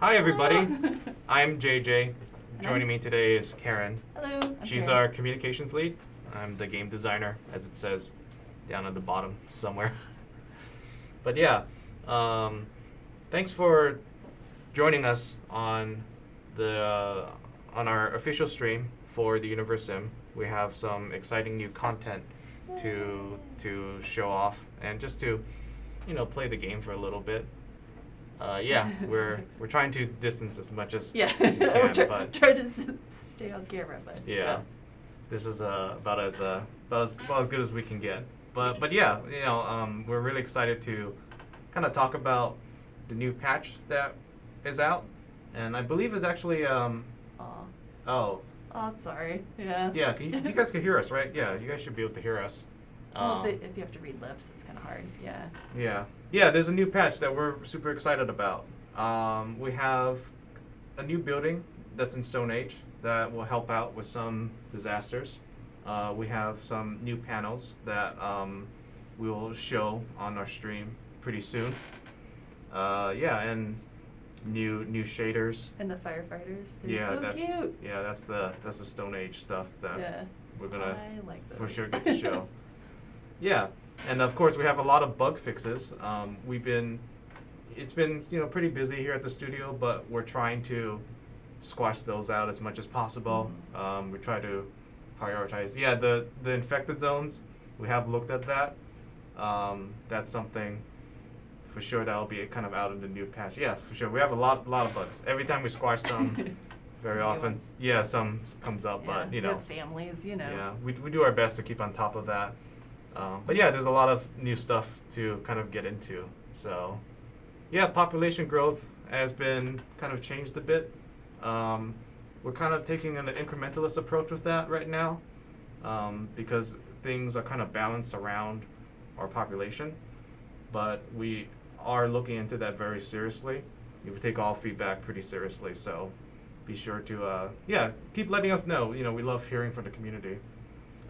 Hi everybody, Hello. I'm JJ. Joining me today is Karen. Hello. She's Karen. our communications lead. I'm the game designer, as it says down at the bottom somewhere. But yeah, thanks for joining us on our official stream for the Universim. We have some exciting new content to show off and just to play the game for a little bit. Yeah, we're trying to distance as much as we can, but try to stay on camera, but yeah, this is about as good as we can get. But yeah, we're really excited to kind of talk about the new patch that is out, and I believe it's actually Oh, sorry. Yeah. Yeah, you guys can hear us, right? Yeah, you guys should be able to hear us. Well, if you have to read lips, it's kind of hard. Yeah. Yeah, there's a new patch that we're super excited about. We have a new building that's in Stone Age that will help out with some disasters. We have some new panels that we will show on our stream pretty soon. Yeah, and new shaders. And the firefighters, they're so cute. Yeah, that's the Stone Age stuff that we're gonna I like those. for sure get to show. Yeah, and of course we have a lot of bug fixes. It's been pretty busy here at the studio, but we're trying to squash those out as much as possible. Mm-hmm. We try to prioritize. Yeah, the infected zones, we have looked at that. That's something for sure that will be kind of out in the new patch. Yeah, for sure. We have a lot of bugs. Every time we squash some, very often, some comes up. But we have families, Yeah, we do our best to keep on top of that. But yeah, there's a lot of new stuff to kind of get into. So yeah, population growth has been kind of changed a bit. We're kind of taking an incrementalist approach with that right now, because things are kind of balanced around our population. But we are looking into that very seriously. We take all feedback pretty seriously, so be sure to keep letting us know. We love hearing from the community.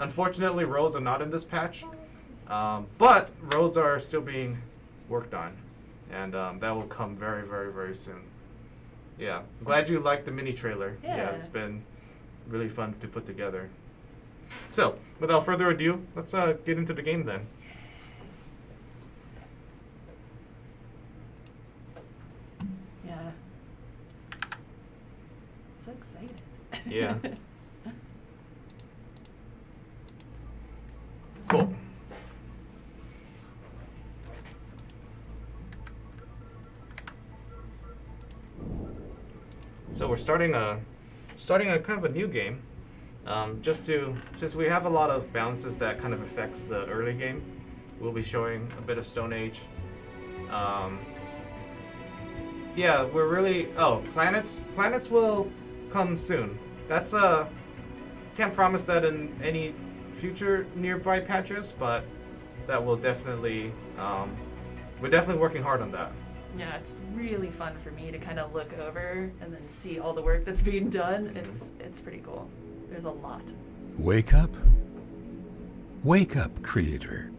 Unfortunately, roads are not in this patch, but roads are still being worked on, and that will come very, very, very soon. Yeah, glad you liked the mini trailer. Yeah, it's been really fun to put together. So, without further ado, let's get into the game then. Yeah. So excited. Yeah. Cool. So we're starting a kind of a new game, since we have a lot of balances that kind of affects the early game. We'll be showing a bit of Stone Age. Yeah, we're really planets. Planets will come soon. That's can't promise that in any future nearby patches, but that will definitely we're definitely working hard on that. Yeah, it's really fun for me to kind of look over and then see all the work that's being done. It's pretty cool. There's a lot. Wake up, creator.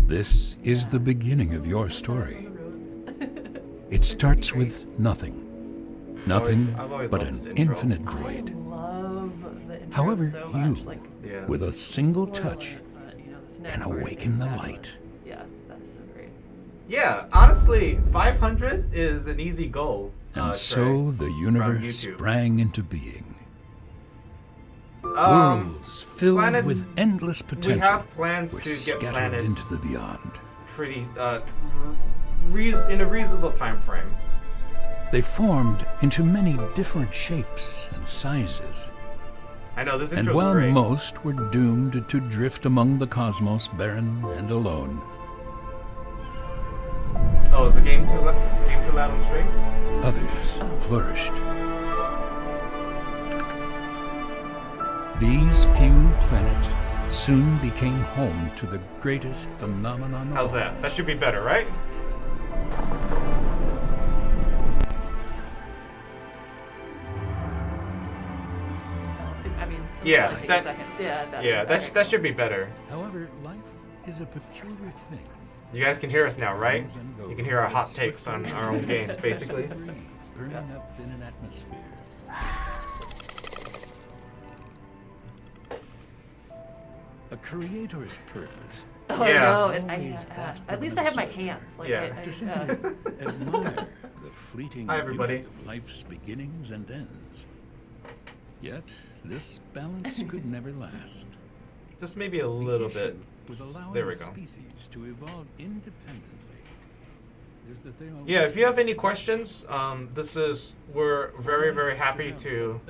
This is the beginning of your story. It starts with nothing but an infinite void. I love the intro However, so you, much. with a single Spoiler touch, alert, but, this can next part awaken is the fabulous. light. Yeah, that's so great. Yeah, honestly, 500 is an easy goal. And so the universe YouTube. sprang into being. Worlds filled planets, with endless potential we have plans were to get scattered planets into the beyond. pretty in a reasonable time frame. They formed into many different shapes and sizes. I know this And intro's while great. most were doomed to drift among the cosmos barren and alone, Oh, is the game too loud on stream? others flourished. These few planets soon became home to the greatest phenomenon of How's all. that? That should be better, right? I mean, Yeah, take that- a second. Yeah, Yeah, that should be better. However, life is a peculiar thing. You guys can hear us now, right? Comes and You can hear our goes hot as takes on swiftly our as own it games, passes basically. every burning up in an atmosphere. A creator's purpose. Oh Yeah. no, Always that at least I have my hands. Like, Yeah. To simply admire the fleeting Hi, everybody. beauty of life's beginnings and ends. Yet, this balance could never last. Just maybe a The little issue bit. with allowing There we a go. species to evolve independently is that they always Yeah, if you have any have questions, we're very happy to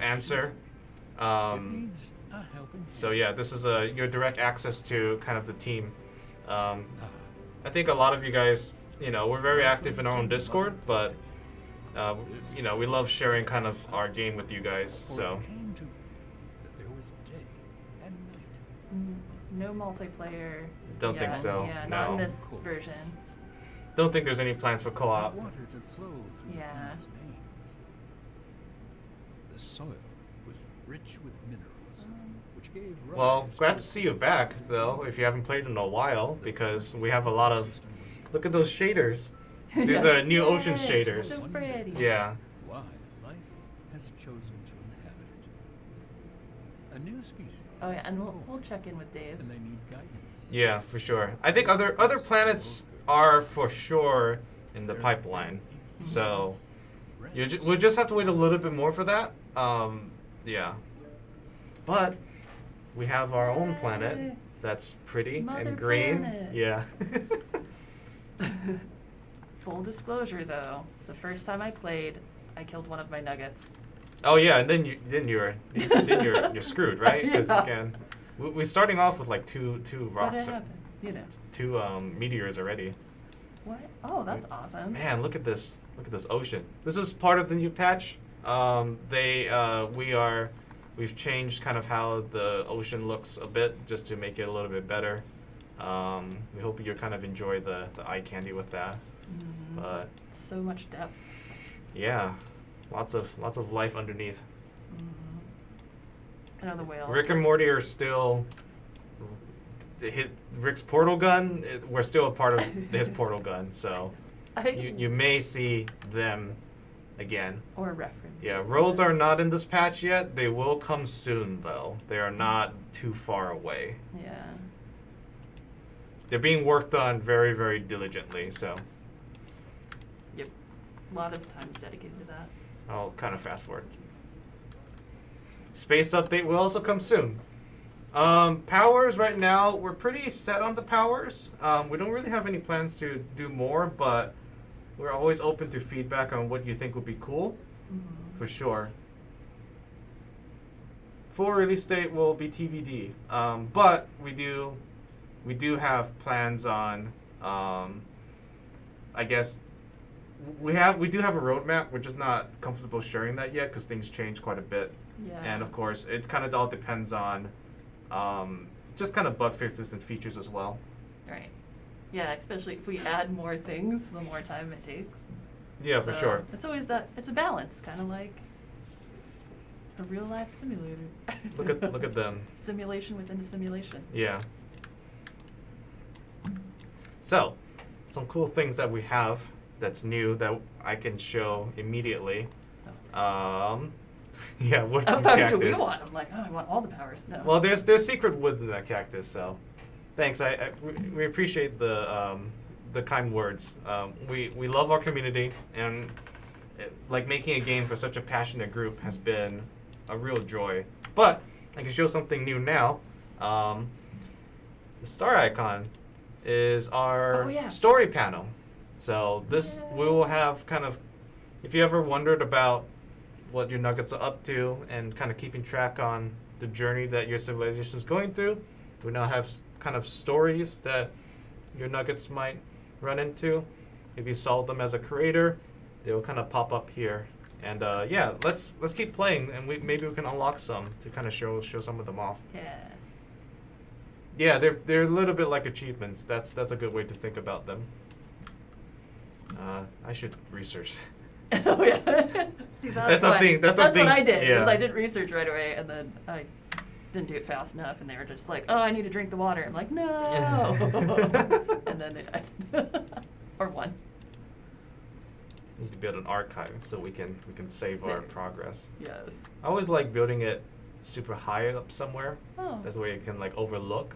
answer. It needs a helping So hand. yeah, this is your direct access to kind of the team. Ah, I think a lot of you guys, we're very active in our own Discord, but we love sharing kind of our game with you guys. for So it came to be that there was day and night. no multiplayer. Don't think yet. so, Yeah, not in no. this version. don't think there's any plans for co-op. Water to flow through Yeah. its veins. The soil was rich with minerals, which gave Well, rise glad to see you back though. If you haven't played in a while, because we have a lot of. Look at those shaders. These are new ocean Yay, shaders. So pretty. Yeah. why life has chosen to inhabit it. A new species. Oh yeah, and we'll check in with Dave. And they need guidance. Yeah, for sure. I think other planets are for sure in the pipeline. So we'll just have to wait a little bit more for that. Yeah. But we have our own planet Yay. that's pretty Mother and green. planet. Yeah. Full disclosure though, the first time I played, I killed one of my nuggets. Oh yeah, and then you're screwed, right? Because Yeah. again, we're starting off with like two But rocks, it happens, you know. two meteors already. What? Oh, that's awesome. Man, look at this! Look at this ocean. This is part of the new patch. We've changed kind of how the ocean looks a bit, just to make it a little bit better. We hope you kind of enjoy the eye candy with that. Mhm. But So much depth. yeah, lots of life underneath. Mhm. I know the whales. Rick and that's- Morty are still. Hit Rick's portal gun. We're still a part of his portal gun, so you may see them again. Or reference. Yeah, roads are not in this patch yet. They will come soon, though. They are not too far away. Yeah. They're being worked on very diligently, so Yep. A lot of times dedicated to that. I'll kind of fast forward. Space update will also come soon. Powers right now, we're pretty set on the powers. We don't really have any plans to do more, but we're always open to feedback on what you think would be cool, Mhm. for sure. Full release date will be TBD, but we do have plans on. I guess we do have a roadmap. We're just not comfortable sharing that yet because things change quite a bit. Yeah. And of course, it kind of all depends on just kind of bug fixes and features as well. Right. Yeah, especially if we add more things, the more time it takes. Yeah, for So, sure. It's always it's a balance, kind of like a real life simulator. Look at them. Simulation within a simulation. Yeah. So, some cool things that we have that's new that I can show immediately. Yeah, wood Oh, from that was what we cactus. want. I'm like, oh, I want all the powers. No. Well, there's secret wood in that cactus, so thanks. We appreciate the kind words. We love our community, and like making a game for such a passionate group has been a real joy. But I can show something new now. The star icon is our Oh, yeah. story panel. So this we will have kind of, if you ever wondered about what your nuggets are up to and kind of keeping track on the journey that your civilization is going through, we now have kind of stories that your nuggets might run into. If you solve them as a creator, they will kind of pop up here. And yeah, let's keep playing, and maybe we can unlock some to kind of show some of them off. Yeah. Yeah, they're a little bit like achievements. That's a good way to think about them. I should research. Oh yeah. See, That's what, something- that's what something- I did because yeah. I didn't research right away, and then I didn't do it fast enough, and they were just like, "Oh, I need to drink the water." I'm like, "No," and then they died, or one. We need to build an archive so we can save our progress. Yes. I always like building it super high up somewhere. Oh. That's where you can like overlook.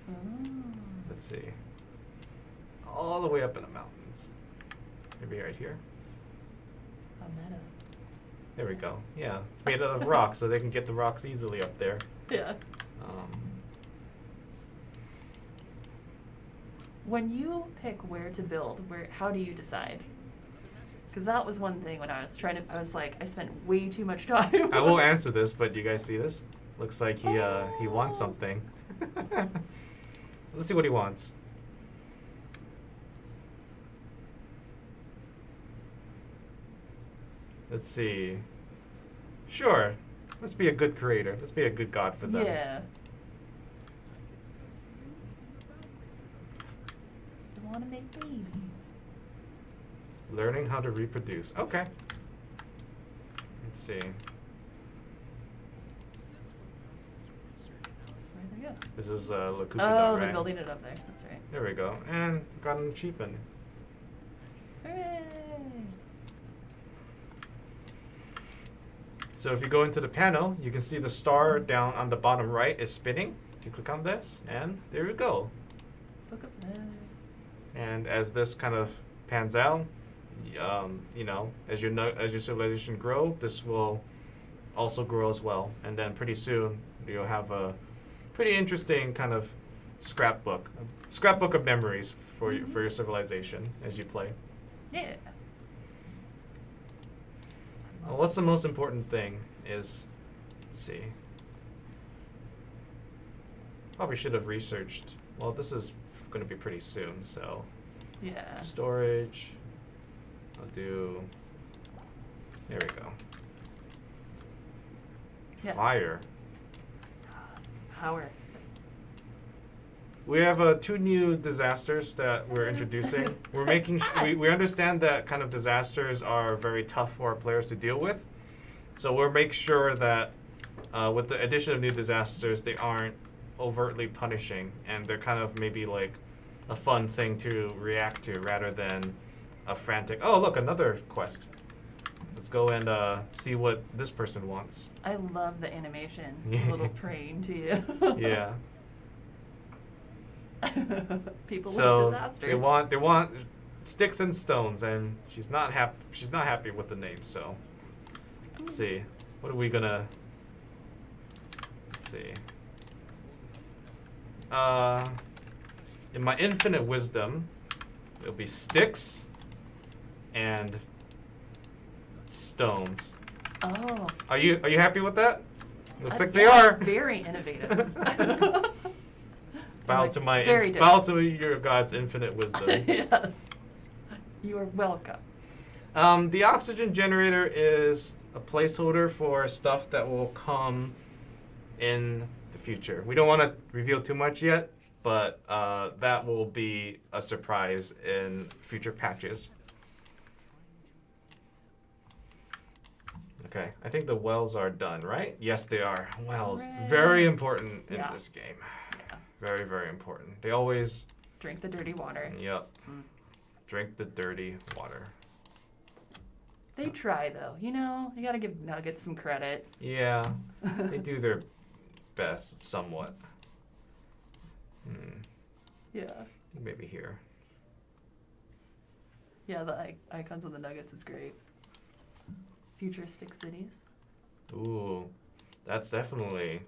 Oh. Let's see. All the way up in the mountains. Maybe right here. A meta. There we go. Yeah, it's made out of rocks, so they can get the rocks easily up there. Yeah. When you pick where to build, how do you decide? Because that was one thing when I was trying to. I was like, I spent way too much time. I will answer this, but do you guys see this? Looks like he wants something. Let's see what he wants. Let's see. Sure. Let's be a good creator. Let's be a good god for them. Yeah. I want to make babies. Learning how to reproduce. Okay. Let's see. Where'd they go? This is Lakupi, Oh, right? they're building it up there. That's right. There we go. And got an achievement. Hooray! So if you go into the panel, you can see the star down on the bottom right is spinning. You click on this, and there we go. Look up there. And as this kind of pans out, you know, as your civilization grow, this will also grow as well. And then pretty soon you'll have a pretty interesting kind of scrapbook of memories for your civilization as you play. Yeah. What's the most important thing is, let's see. Probably should have researched. Well, this is going to be pretty soon, so. Yeah. Storage. I'll do. There we go. Yeah. Fire. Power. We have 2 new disasters that we're introducing. We're making we understand that kind of disasters are very tough for our players to deal with. So we'll make sure that with the addition of new disasters, they aren't overtly punishing, and they're kind of maybe like a fun thing to react to rather than a frantic, oh look, another quest. Let's go and see what this person wants. I love the animation. A little praying to you. Yeah. People So with disasters. they want sticks and stones, and she's not happy with the name. So let's see, what are we gonna? Let's see. In my infinite wisdom, it'll be sticks and stones. Oh. Are you happy with that? Looks like they yeah, are. It's very innovative. Bow Like, to my very bow to your God's infinite wisdom. Yes. You are welcome. The oxygen generator is a placeholder for stuff that will come in the future. We don't want to reveal too much yet, but that will be a surprise in future patches. Okay, I think the wells are done, right? Yes, they are. Wells, Hooray. very important in Yeah. this game. Yeah. Very, very important. They always, Drink the dirty water. yep, Mm. drink the dirty water. They try though. You know, you gotta give Nuggets some credit. Yeah, they do their best somewhat. Yeah. Maybe here. Yeah, the icons of the Nuggets is great. Futuristic cities. Ooh, that's definitely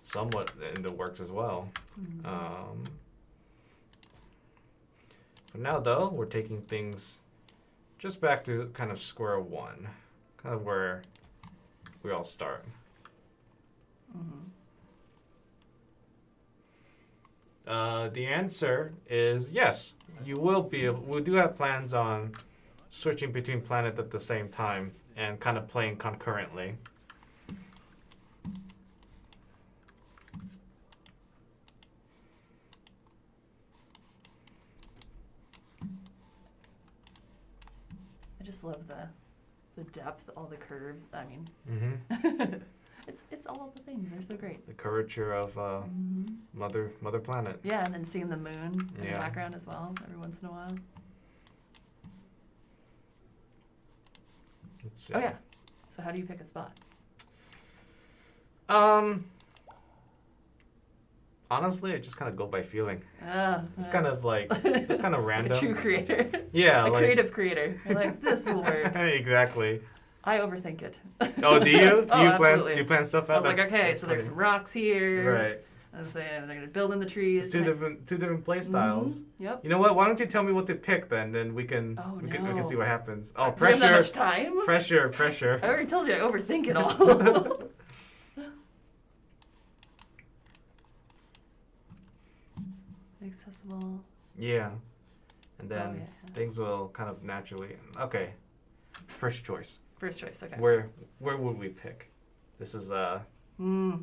somewhat in the works as well. Mm-hmm. For now, though, we're taking things just back to kind of square one, kind of where we all start. Mm-hmm. The answer is yes. You will be. We do have plans on switching between planets at the same time and kind of playing concurrently. I just love the depth, all the curves. I mean, Mm-hmm. it's all the things. They're so great. The curvature of Mother Planet. Yeah, and then seeing the moon in Yeah. the background as well every once in a while. Let's see. Oh yeah. So how do you pick a spot? Honestly, I just kind of go by feeling. It's Uh, kind of like, it's kind of random. Like a true creator. Yeah. A like, creative creator. You're like, this will work. Exactly. I overthink it. Oh, do you? Oh, absolutely. Do you plan stuff out? I was like, okay, that's so there's funny. some rocks here. Right. I was saying they're gonna build in the trees. It's two different play styles. Yep. You know what? Why don't you tell me what to pick then? Then we can Oh, we can no. see what happens. Oh, Do you have that pressure. much time? Pressure. I already told you I overthink it all. Accessible. Yeah. And then Oh, yeah. things will kind of naturally. Okay. First choice. First choice. Okay. Where would we pick? This is Hmm.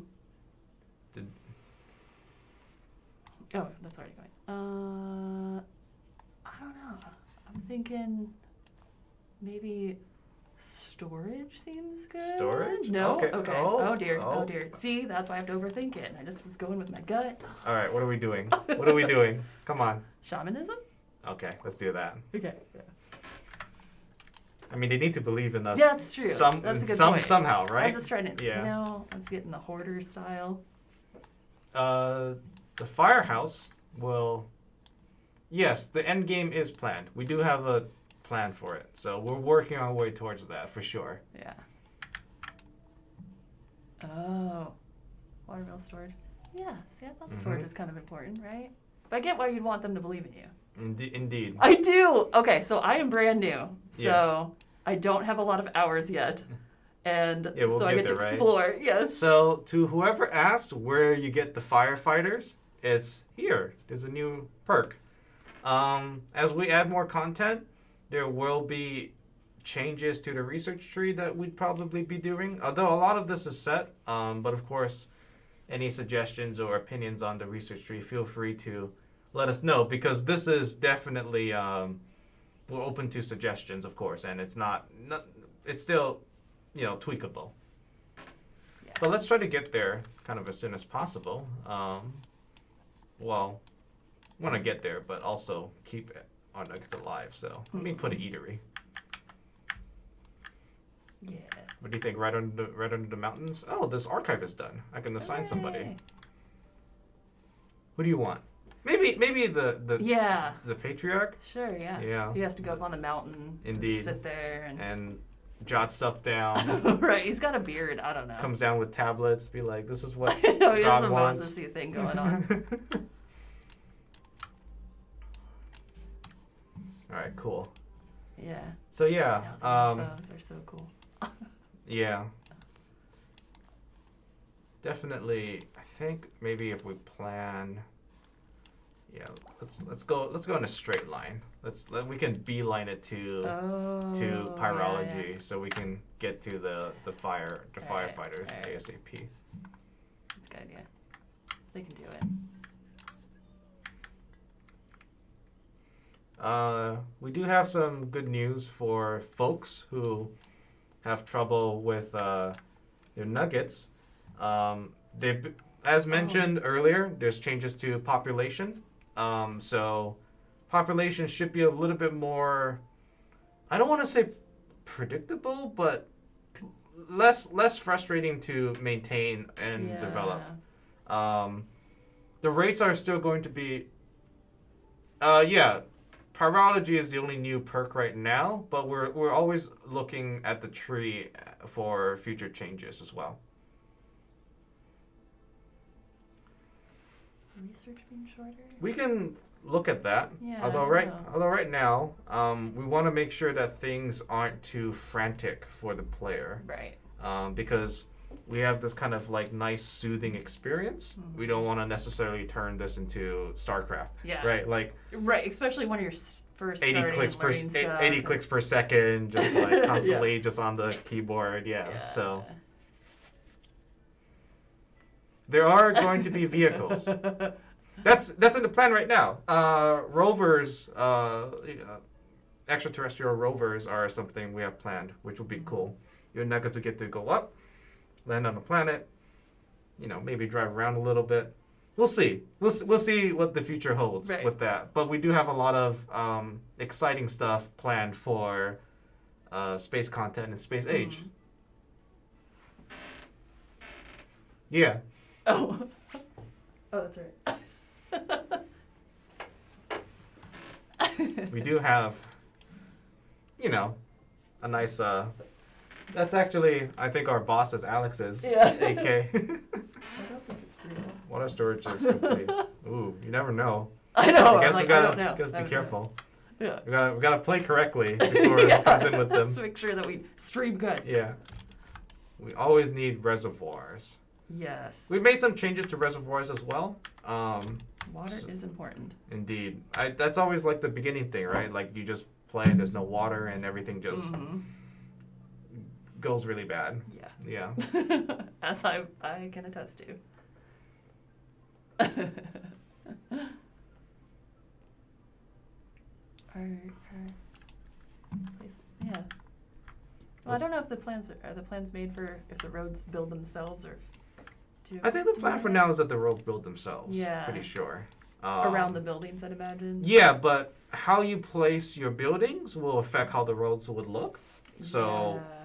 the, Oh, that's already going. I don't know. I'm thinking maybe storage seems good. Storage? No. Okay. Okay. Oh, Oh dear. oh. Oh dear. See, that's why I have to overthink it. And I just was going with my gut. all right. What are we doing? What are we doing? Come on. Shamanism. Okay. Let's do that. Okay. Yeah. I mean, they need to believe in us. Yeah, that's true. That's a good point. Somehow, right? I was just trying to, Yeah. let's get in the hoarder style. The firehouse will. Yes, the end game is planned. We do have a plan for it, so we're working our way towards that for sure. Yeah. Oh. Watermill storage. Yeah, see, I thought storage was kind of important, right? But I get why you'd want them to believe in you. Indeed. I do! Okay, so I am brand new. So Yeah. I don't have a lot of hours yet. And Yeah, we'll so I get get to there, right? explore. Yes. So, to whoever asked where you get the firefighters, it's here. There's a new perk. As we add more content, there will be changes to the research tree that we'd probably be doing. Although a lot of this is set, but of course, any suggestions or opinions on the research tree, feel free to let us know, because this is definitely we're open to suggestions, of course, and it's not it's still tweakable. Yeah. But let's try to get there kind of as soon as possible. Well, want to get there, but also keep our nuggets alive. So let me put an eatery. Yes. What do you think? Right under the mountains? Oh, this archive is done. I can assign somebody. Hooray. Who do you want? Maybe the Yeah. the patriarch Sure, yeah. Yeah. He has to go up on the mountain. Indeed. And sit there and jot stuff down. right, he's got a beard. I don't know. Comes down with tablets. Be like, this is what I know, he has God a wants. Moses-y thing going on. All right, cool. Yeah. So yeah, I know, the UFOs are so cool. yeah. Definitely, I think maybe if we plan, yeah, let's go in a straight line. We can beeline it to pyrology, yeah. so we can get to the firefighters right. ASAP. That's a good idea. They can do it. We do have some good news for folks who have trouble with their nuggets. As mentioned earlier, there's changes to population. So population should be a little bit more, I don't want to say predictable, but less frustrating to maintain and develop. The rates are still going to be, pyrology is the only new perk right now, but we're always looking at the tree for future changes as well. Research being shorter? We can look at that. Yeah, Although I don't know. right now, we want to make sure that things aren't too frantic for the player. Right. Because we have this kind of like nice soothing experience. Mhm. We don't want to necessarily turn this into StarCraft. Yeah. Right. Like Right, especially when you're first 80 starting clicks and per learning stuff. 80 clicks per second, just like constantly just on the keyboard. Yeah. Yeah. So there are going to be vehicles. That's in the plan right now. Rovers, extraterrestrial rovers are something we have planned, which will be cool. Your nuggets will get to go up, land on a planet, maybe drive around a little bit. We'll see. We'll see what the future holds with that. But we do have a lot of exciting stuff planned for space content and space age. Yeah. Oh. Oh, that's right. We do have, you know, a nice, that's actually, I think our boss is Alex's. Yeah. AK. I don't think it's real. Water storage is complete. Ooh, you never know. I know. I guess I'm we like, I gotta, don't know. gotta be careful. Yeah. We gotta play correctly before it comes in with them. Let's make sure that we stream good. Yeah. We always need reservoirs. Yes. We've made some changes to reservoirs as well. Water is important. Indeed. That's always like the beginning thing, right? Like you just play, there's no water, and everything just goes really bad. Yeah. Yeah. As I can attest to. Yeah. Well, I don't know if the plans are the plans made for if the roads build themselves or. I think the plan for now is that the roads build themselves. Yeah. Pretty sure. Around the buildings, I'd imagine. Yeah, but how you place your buildings will affect how the roads would look. So. Yeah.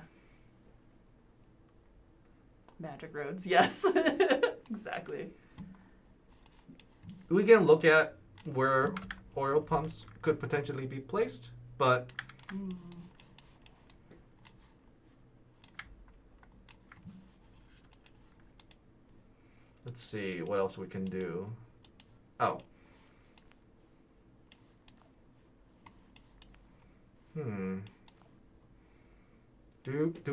Magic roads, yes. Exactly. We can look at where oil pumps could potentially be placed, but let's see what else we can do. Oh.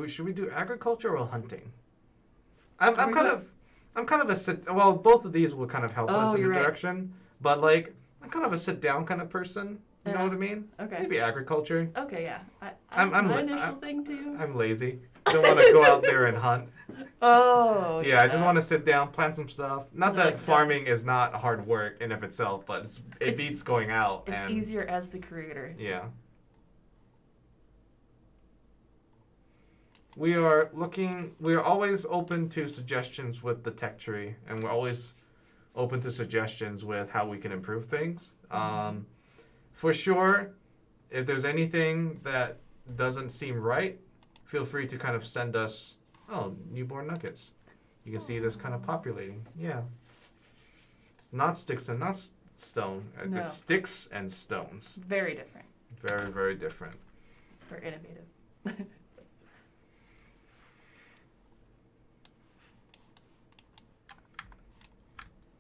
Should we do agriculture or hunting? I'm kind of a well, both of these will kind of help us in the direction, but like I'm kind of a sit down kind of person. You know what I mean? Okay. Maybe agriculture. Okay, yeah. I'm my initial thing too. I'm lazy. Don't want to go out there and hunt. Oh. Yeah, I just want to sit down, plant some stuff. Not that farming is not hard work in of itself, but it beats going out. It's easier as the creator. Yeah. We are always open to suggestions with the tech tree, and we're always open to suggestions with how we can improve things. For sure, if there's anything that doesn't seem right, feel free to kind of send us, newborn nuggets. You can see this kind of populating. Yeah. It's not sticks and not stone. No. It's sticks and stones. Very different. Very, very different. We're innovative.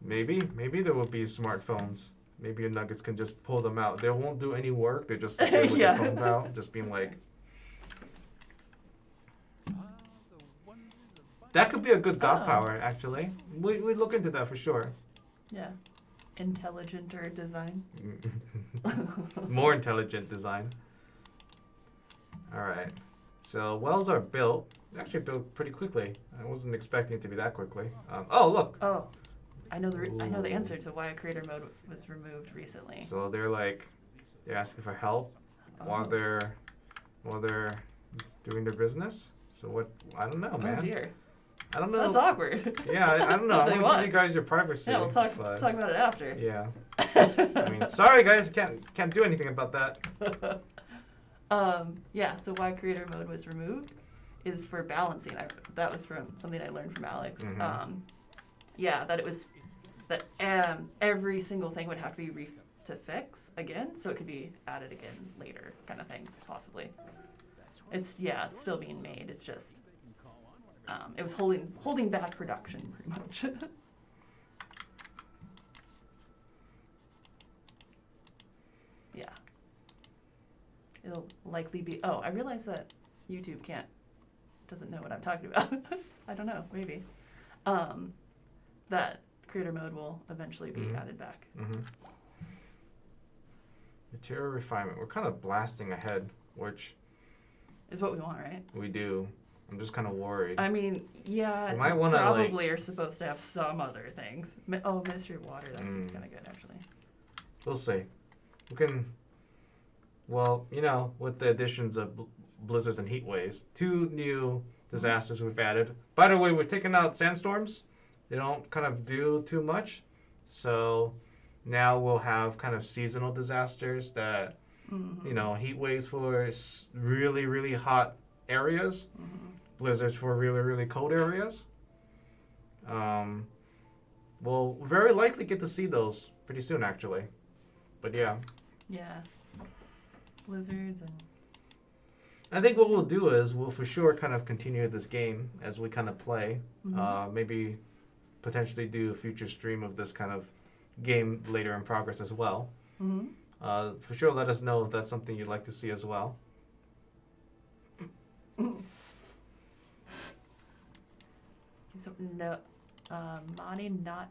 Maybe there will be smartphones. Maybe your nuggets can just pull them out. They won't do any work. They just sit there with their phones out, just being like. That could be a good god power, actually. We look into that for sure. Yeah. Intelligenter design. More intelligent design. All right. So wells are built. They're actually built pretty quickly. I wasn't expecting it to be that quickly. Oh, look. Oh. I know the answer to why creator mode was removed recently. So they're asking for help while they're doing their business. So what? I don't know, man. Oh dear. I don't know. That's awkward. Yeah, I don't know. I want to give you guys your privacy. Yeah, we'll talk about it after. Yeah. I mean, sorry guys, can't do anything about that. Yeah. So why creator mode was removed is for balancing. That was from something I learned from Alex. Yeah, that it was that every single thing would have to be to fix again, so it could be added again later, kind of thing, possibly. It's still being made. It's just it was holding back production pretty much. Yeah, it'll likely be. Oh, I realize that YouTube doesn't know what I'm talking about. I don't know, maybe. That creator mode will eventually be added back. Material refinement. We're kind of blasting ahead, which is what we want, right? We do. I'm just kind of worried. I mean, yeah, we might wanna, probably are supposed to have some other things. Ministry of Water, that seems kind of good, actually. We'll see. We can, with the additions of blizzards and heat waves, 2 new disasters we've added. By the way, we've taken out sandstorms. They don't kind of do too much. So now we'll have kind of seasonal disasters that Mm-hmm. You know, heat waves for really, really hot areas, blizzards for really, really cold areas. We'll very likely get to see those pretty soon, actually. But yeah. Yeah. Blizzards and... I think what we'll do is we'll for sure kind of continue this game as we kind of play. Maybe potentially do a future stream of this kind of game later in progress as well. For sure, let us know if that's something you'd like to see as well. So, no, Monty, not...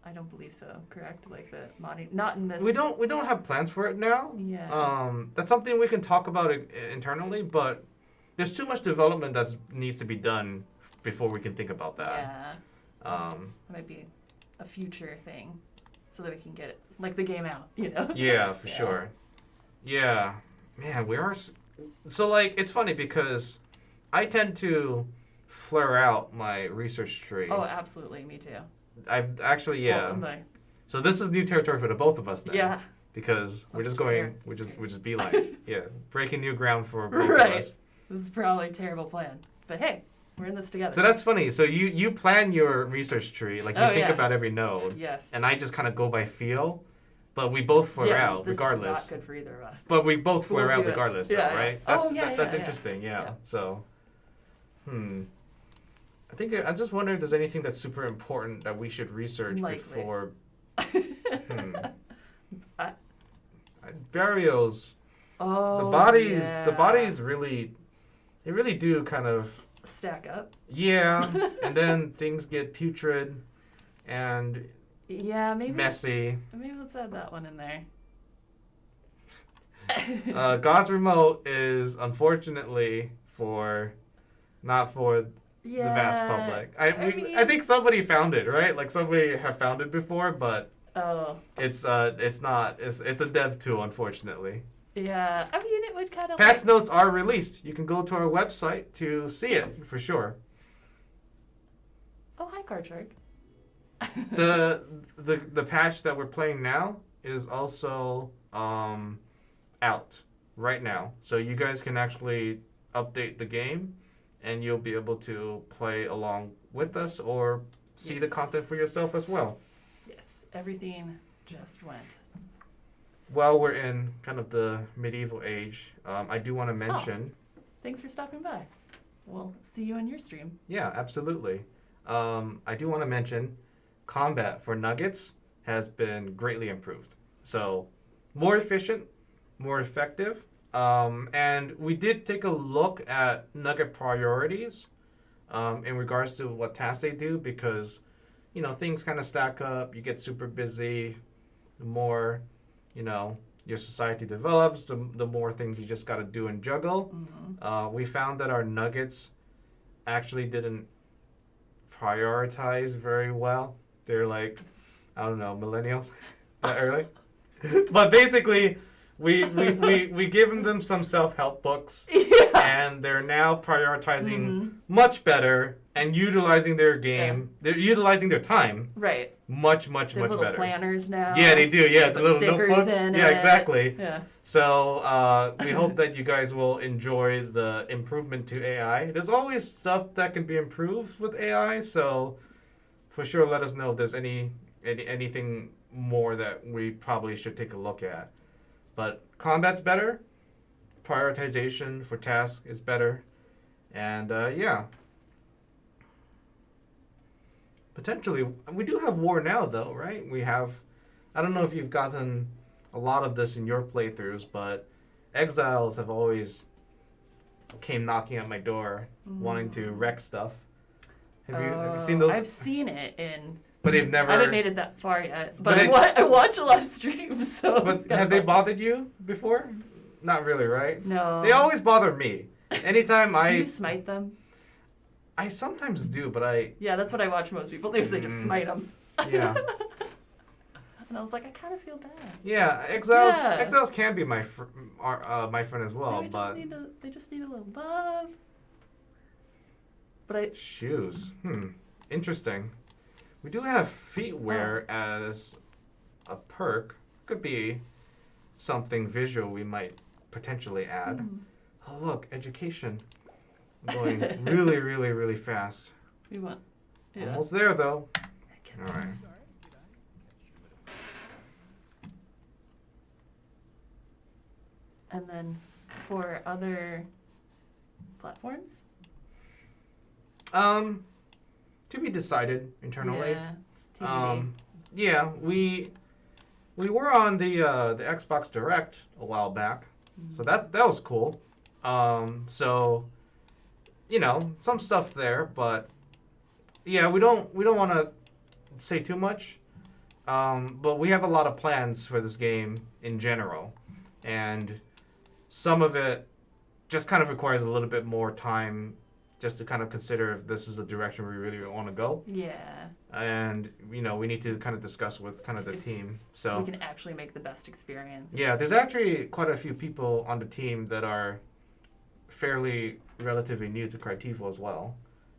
I don't believe so. Correct? Like the Monty, not in this. We don't have plans for it now. Yeah. That's something we can talk about internally, but there's too much development that needs to be done before we can think about that. Yeah. That might be a future thing, so that we can get it, like the game out. You know. Yeah, for sure. Yeah, man, we are. So like, it's funny because I tend to flare out my research tree. Oh, absolutely. Me too. I've actually, yeah. Well, so this is new territory for the both of us now. Yeah. Because we're just going, we're just beeline. Yeah, breaking new ground for both of Right. us. This is probably a terrible plan, but hey, we're in this together. So that's funny. So you plan your research tree, like you think about every node. Yes. And I just kind of go by feel, but we both flare out this regardless. Is not good for either of us. But we both flare We'll out do it. regardless, though, Yeah, right? yeah. That's interesting. Yeah. So, I think I just wonder if there's anything that's super important that we should research before. Burials. Oh. The bodies really, they really do kind of stack up. Yeah, and then things get putrid and messy. Maybe let's add that one in there. God's remote is unfortunately not for the vast public. I think somebody found it, right? Like somebody have found it before, but it's not. It's a dev tool, unfortunately. Yeah, I mean it would kind of. Patch notes are released. You can go to our website to see it for sure. Oh, hi, Card Shark. the patch that we're playing now is also out right now, so you guys can actually update the game, and you'll be able to play along with us or see the content for yourself as well. Yes, everything just went. While we're in kind of the medieval age, I do want to mention. Thanks for stopping by. We'll see you on your stream. Yeah, absolutely. I do want to mention combat for Nuggets has been greatly improved. So more efficient, more effective. And we did take a look at Nugget priorities in regards to what tasks they do because, things kind of stack up. You get super busy. The more, your society develops, the more things you just got to do and juggle. We found that our Nuggets actually didn't prioritize very well. They're like, I don't know, millennials that early. But basically, we given them some self-help books, and they're now prioritizing much better and utilizing their game. They're utilizing their time. Right. Much little better. Planners now. Yeah, they do. Yeah, the little stickers notebooks. In yeah, it. exactly. Yeah. So we hope that you guys will enjoy the improvement to AI. There's always stuff that can be improved with AI, so for sure let us know if there's anything more that we probably should take a look at. But combat's better, prioritization for tasks is better, and potentially we do have war now though, right? We have, I don't know if you've gotten a lot of this in your playthroughs, but exiles have always came knocking at my door wanting to wreck stuff. Have you seen those? I've seen it in. But they've never. I haven't made it that far yet. But I watch a lot of streams, so. But have they bothered you before? Not really, right? No. They always bother me. Anytime Do you smite them? I sometimes do, but I. Yeah, that's what I watch most people do. Is they just smite them. Yeah. And I was like, I kind of feel bad. Yeah, exiles can be my friend as well, but they just need a little love. But shoes. Interesting. We do have feet wear as a perk. Could be something visual we might potentially add. Oh, look, education. Going really, really, really fast. We want. Yeah. Almost there, though. All right. And then for other platforms? To be decided internally. Yeah. TBD. Yeah, we were on the Xbox Direct a while back, so that was cool. So some stuff there, but yeah, we don't want to say too much. But we have a lot of plans for this game in general, and some of it just kind of requires a little bit more time just to kind of consider if this is a direction we really want to go. Yeah. And, we need to kind of discuss with kind of the team. So we can actually make the best experience. Yeah, there's actually quite a few people on the team that are fairly relatively new to Crytivo as well.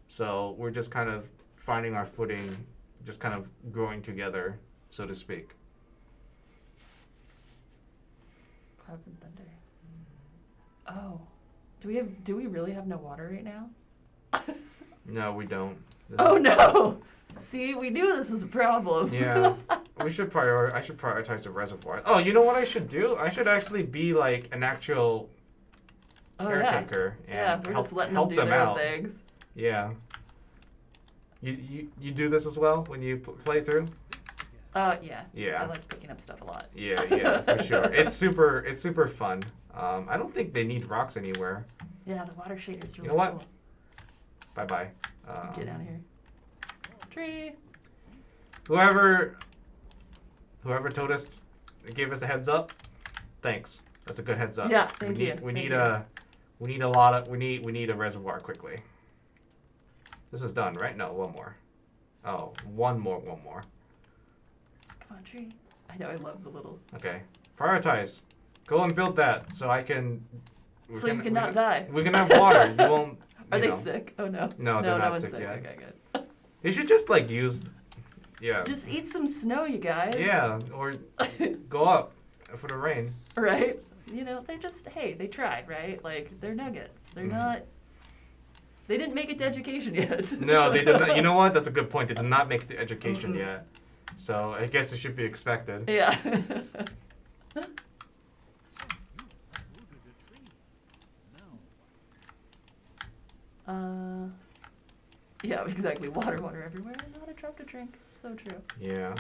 So we're just kind of finding our footing, just kind of growing together, so to speak. Clouds and thunder. Oh. Do we really have no water right now? No, we don't. No! See, we knew this was a problem. Yeah. I should prioritize the reservoir. Oh, you know what I should do? I should actually be like an actual caretaker and we're help, just letting help them do them their out. things. Yeah. You do this as well when you play through? Yeah. Yeah. I like picking up stuff a lot. Yeah, for sure. It's super fun. I don't think they need rocks anywhere. Yeah, the water shader's really You know what? cool. Bye-bye. Get out of here. Tree. Whoever told us, gave us a heads up, thanks. That's a good heads up. Yeah, thank you. We need a reservoir quickly. This is done, right? No, one more. Oh, one more. Come on, tree. I know, I love the little... Okay. Prioritize. Go and build that so I can... So you can not die. We can have water. You won't... Are they sick? Oh, no. No, they're no not one's sick yet. Okay, good. They should just, use... Yeah. Just eat some snow, you guys. Yeah, or go up for the rain. Right? They're just, hey, they tried, right? Like, they're nuggets. They're not... They didn't make it to education yet. No, they did not. You know what? That's a good point. They did not make it to education yet. So I guess it should be expected. Yeah. Yeah, exactly. Water everywhere. Not a drop to drink. So true. Yeah.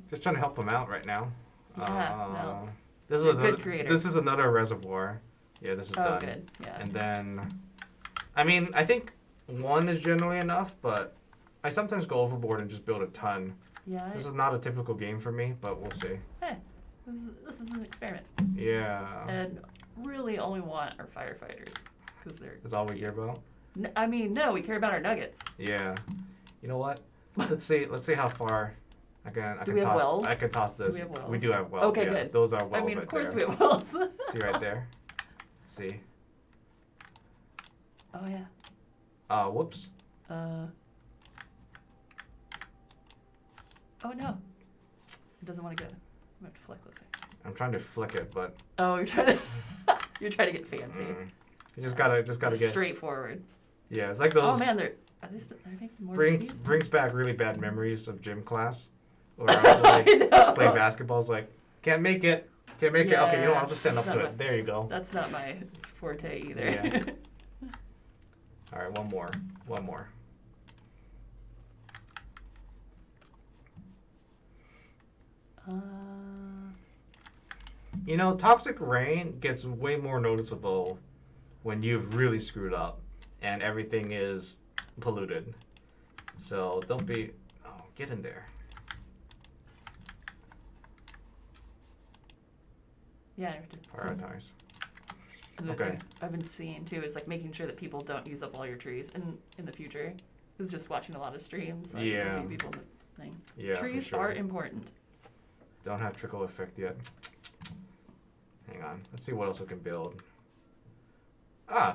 Just trying to help them out right now. Yeah. No, this is good creator. This is another reservoir. Yeah, this is done. Oh, good. Yeah. And then, I think one is generally enough, but I sometimes go overboard and just build a ton. Yeah. This is not a typical game for me, but we'll see. Hey, this is an experiment. Yeah. And really only want our firefighters because they're. That's all we care about. No, we care about our nuggets. Yeah. You know what? Let's see how far I can Do we have toss. wells? I can toss this. Do we have wells? We do have wells. Okay, yeah. good. Those are wells. Of course there. we have wells. See right there. Let's see. Oh yeah. Whoops. Oh no. It doesn't want to go. I'm gonna have to flick this. I'm trying to flick it, but. Oh, you're trying to get fancy. You just gotta get straightforward. Yeah, it's like those. Oh man, they're making more brings back really bad memories of gym class, where I would play basketball. It's like can't make it. Okay, you know what, I'll just stand up to it. There you go. That's not my forte either. Yeah. All right, one more. Toxic rain gets way more noticeable when you've really screwed up and everything is polluted. So don't be... Oh, get in there. Yeah, I have to prioritize. And okay. I've been seeing too is making sure that people don't use up all your trees in the future. Because just watching a lot of streams, I get to see people in the thing. Yeah, trees are important. Don't have trickle effect yet. Hang on. Let's see what else we can build.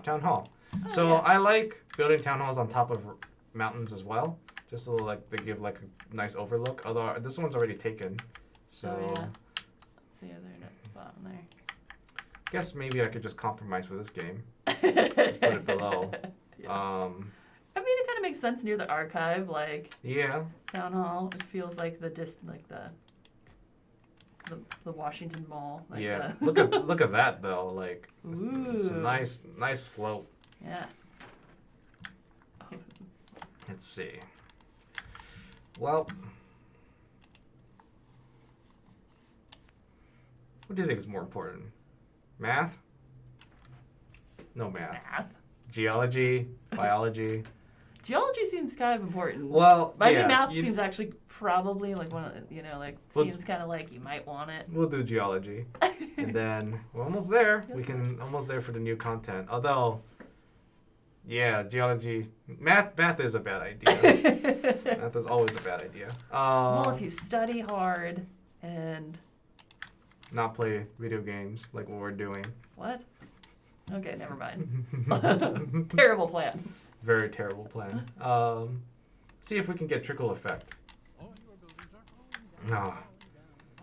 Town hall. So I like building town halls on top of mountains as well. Just a little they give a nice overlook. Although this one's already taken. So. Oh, yeah. Let's see other spot in there. Guess maybe I could just compromise for this game. Just put it below. Yeah. I mean, it kind of makes sense near the archive, like. Yeah. Town Hall. It feels like the Washington Mall. Like yeah. The look at that though. Like, it's a Ooh. nice slope. Yeah. Let's see. Well, what do you think is more important? Math? No math. Math. Geology, biology. Geology seems kind of important. Well, I yeah, mean, math seems actually probably like one of the, seems kind of like you might want it. We'll do geology, and then we're almost there. We can almost there for the new content. Although, yeah, geology, math is a bad idea. Math is always a bad idea. Well, if you study hard and not play video games like what we're doing. What? Okay, never mind. Terrible plan. Very terrible plan. See if we can get trickle effect. No.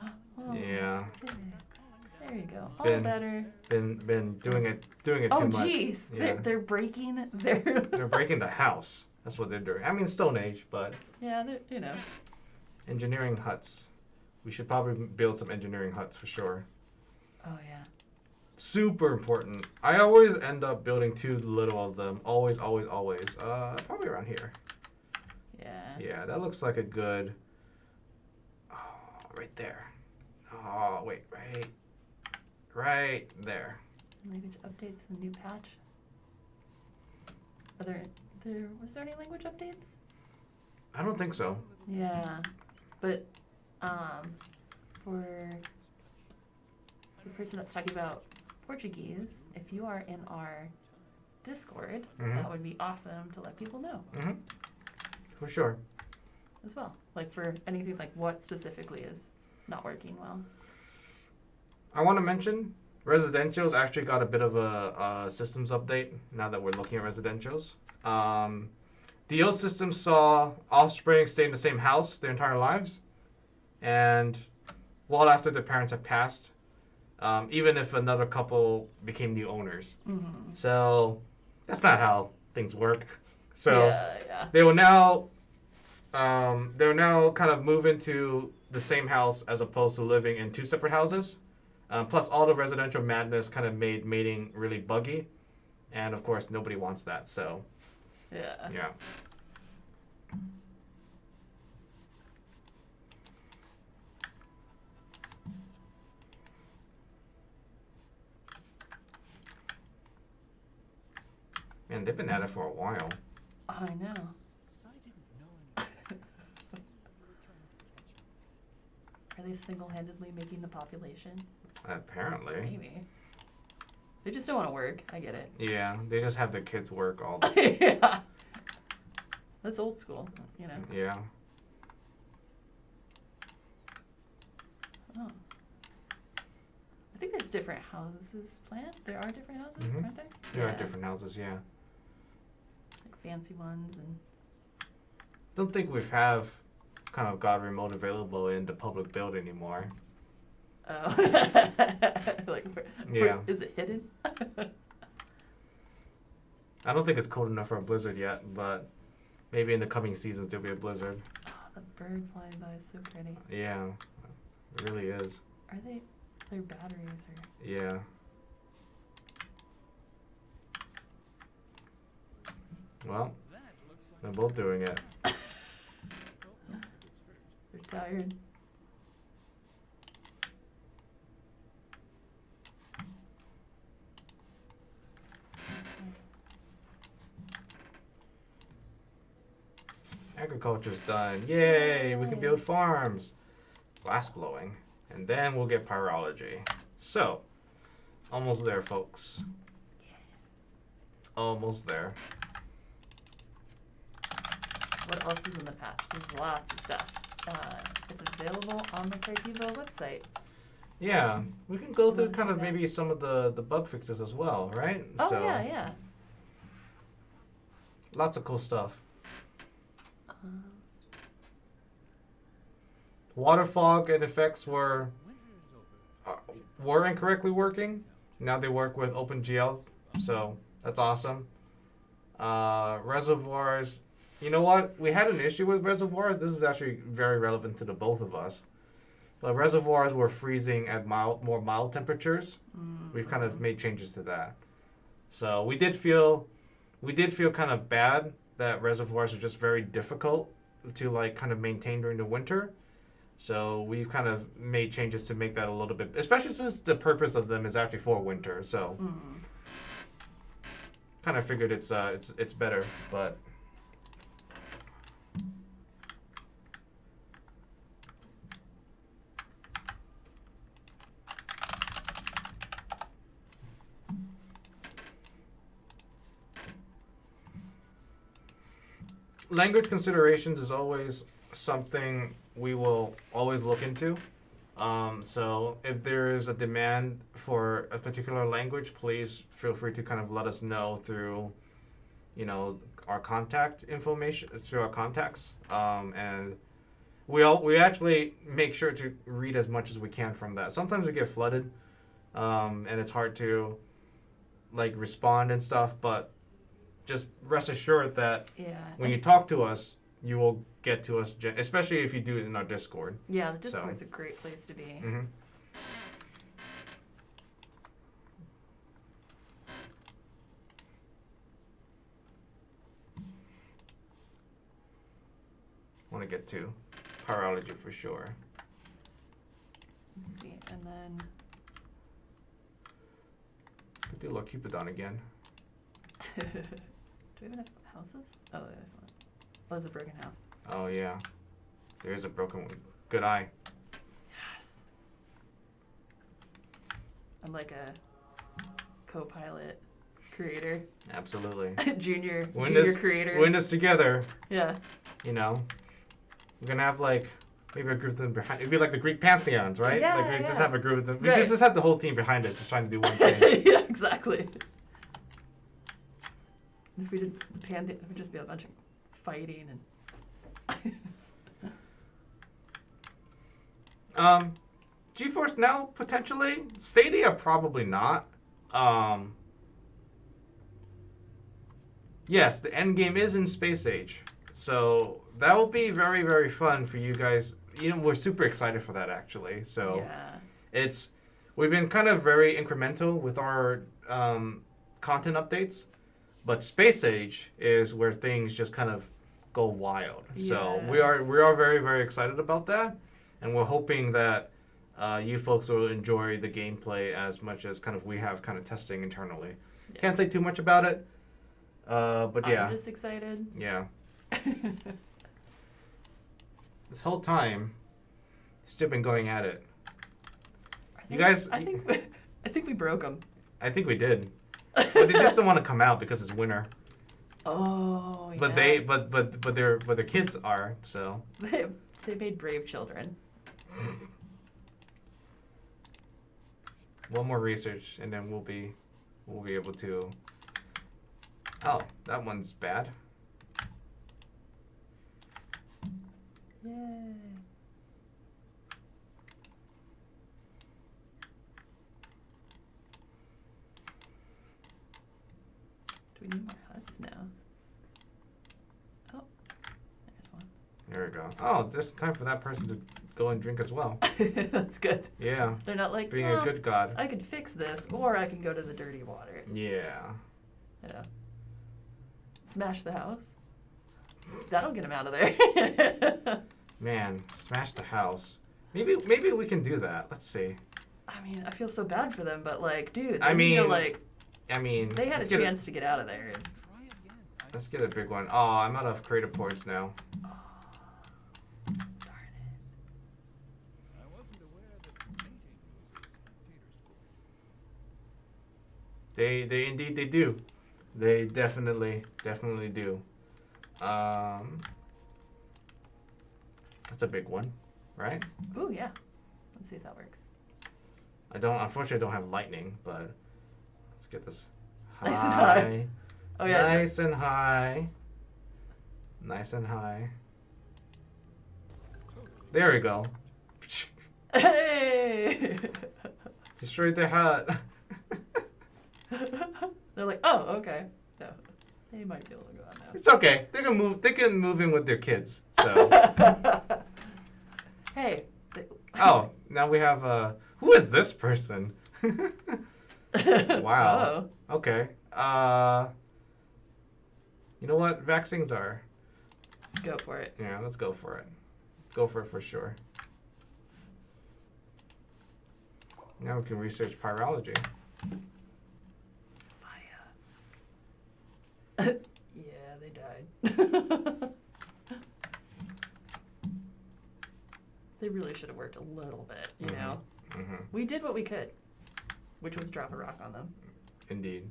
Oh, Yeah. there you go. All Been- better. Been doing it Oh, too much. jeez. Yeah. They're breaking their. They're breaking the house. That's what they're doing. I mean, Stone Age, but Yeah, they're. engineering huts. We should probably build some engineering huts for sure. Oh yeah. Super important. I always end up building too little of them. Always, always, always. Probably around here. Yeah. Yeah, that looks like a good. Oh, right there. Oh, wait, right there. Language updates and new patch. Was there any language updates? I don't think so. Yeah, but for the person that's talking about Portuguese, if you are in our Discord, that would be awesome to let people know For sure. as well. Like for anything like what specifically is not working well. I want to mention residentials actually got a bit of a systems update now that we're looking at residentials. The old system saw offspring stay in the same house their entire lives, and well after their parents have passed, even if another couple became new owners. So that's not how things work. So yeah. they will now kind of move into the same house as opposed to living in two separate houses. Plus, all the residential madness kind of made mating really buggy, and of course, nobody wants that. So, yeah. Man, they've been at it for a while. I know. Are they single-handedly making the population? Apparently. Maybe. They just don't want to work. I get it. Yeah, they just have their kids work all day. Yeah. That's old school, Yeah. Oh. I think there's different houses planned. There are different houses, aren't there? There are different houses, yeah. Like fancy ones and. Don't think we have kind of got remote available in the public build anymore. Oh. Like, Yeah. Is it hidden? I don't think it's cold enough for a blizzard yet, but maybe in the coming seasons there'll be a blizzard. Oh, the bird flying by is so pretty. Yeah, it really is. Are they? Their batteries are. Yeah. Well, they're both doing it. They're tired. Agriculture's done. Yay, we can build farms. Glass blowing. And then we'll get pyrology. So, almost there, folks. Almost there. What else is in the patch? There's lots of stuff. It's available on the Crytivo website. Yeah, we can go through kind of maybe some of the bug fixes as well, right? Oh, yeah. Lots of cool stuff. Water fog and effects were were incorrectly working. Now they work with OpenGL, so that's awesome. Reservoirs, you know what? We had an issue with reservoirs. This is actually very relevant to the both of us. But reservoirs were freezing at more mild temperatures. We've kind of made changes to that. So we did feel kind of bad that reservoirs are just very difficult to like kind of maintain during the winter. So we've kind of made changes to make that a little bit, especially since the purpose of them is actually for winter. So kind of figured it's better, but language considerations is always something we will always look into. So if there is a demand for a particular language, please feel free to kind of let us know through, our contact information, through our contacts. And we actually make sure to read as much as we can from that. Sometimes we get flooded, and it's hard to like respond and stuff, but just rest assured that when you talk to us, you will get to us, especially if you do it in our Discord. Yeah, the Discord's a great place to be. Want to get to pyrology for sure. Let's see, and then Could do Cupidon again. do we have enough houses? Oh, there's one. Oh, there's a broken house. Oh yeah, there is a broken one. Good eye. Yes. I'm like a co-pilot creator. Absolutely. junior Windows, creator. Windows together. Yeah. We're gonna have like maybe a group of them behind. It'd be like the Greek pantheons, right? Yeah, like we just have a group of them. We Right. just have the whole team behind us, just trying to do one thing. Yeah, exactly. If we did Pantheon, it would just be a bunch of fighting and. GeForce Now potentially. Stadia probably not. Yes, the end game is in Space Age, so that will be very, very fun for you guys. We're super excited for that actually. So Yeah. we've been kind of very incremental with our content updates, but Space Age is where things just kind of go wild. So we are very, very excited about that, and we're hoping that you folks will enjoy the gameplay as much as kind of we have kind of testing internally. Yes. Can't say too much about it, but yeah. I'm just excited. Yeah. This whole time, still been going at it. You guys. I think we broke them. I think we did. But they just don't want to come out because it's winter. Oh. But yeah. but their kids are, so. They made brave children. One more research and then we'll be able to. Oh, that one's bad. Yay. Do we need more huts now? Oh, there's one. There we go. Oh, there's time for that person to go and drink as well. That's good. Yeah. They're not like, Being a good god. I could fix this, or I can go to the dirty water. Yeah. Smash the house. That'll get him out of there. Man, smash the house. Maybe we can do that. Let's see. I mean, I feel so bad for them, but like, dude, I mean, they had a chance to get out of there. Let's get a big one. Oh, I'm out of creative points now. Oh, darn it. I wasn't aware that painting was a spectator sport. They indeed they do. They definitely do. That's a big one, right? Ooh, yeah. Let's see if that works. Unfortunately I don't have lightning, but let's get this high. Nice and high. Oh yeah. Nice and high. Nice and high. There we go. Hey! Destroyed their hut. They're like, oh, okay. No, they might be able to go out now. It's okay. They can move. They can move in with their kids. So. Hey. Oh, now we have. Who is this person? Wow. Oh. Okay. You know what vaccines are? Let's go for it. Yeah, let's go for it. Go for it for sure. Now we can research pyrology. Fire. Yeah, they died. They really should have worked a little bit, you know? Mm-hmm. We did what we could, which was drop a rock on them. Indeed.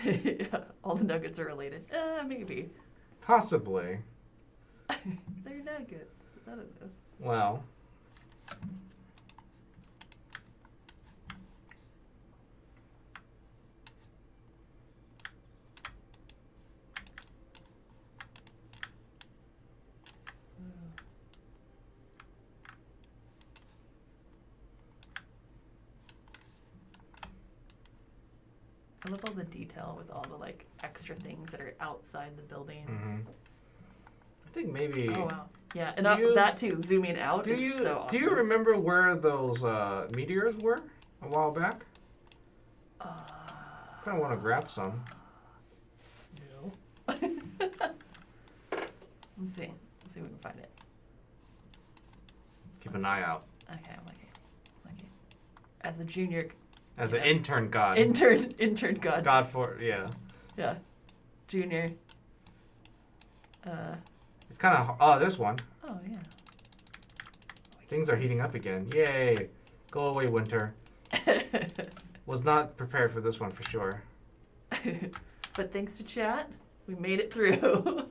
Yeah, all the nuggets are related. Maybe. Possibly. They're nuggets. I don't know. Well. I love all the detail with all the like extra things that are outside the buildings. Mm-hmm. I think maybe. Oh wow! Yeah, and Do that too, zooming out is so awesome. Do you remember where those meteors were a while back? Kind of want to grab some. No. Let's see. Let's see if we can find it. Keep an eye out. Okay, I'm lucky. As a junior. As an intern god. Intern god. God for, yeah. Yeah. Junior. It's kind of, oh, there's one. Oh, yeah. Things are heating up again. Yay. Go away, winter. Was not prepared for this one for sure. But thanks to chat, we made it through.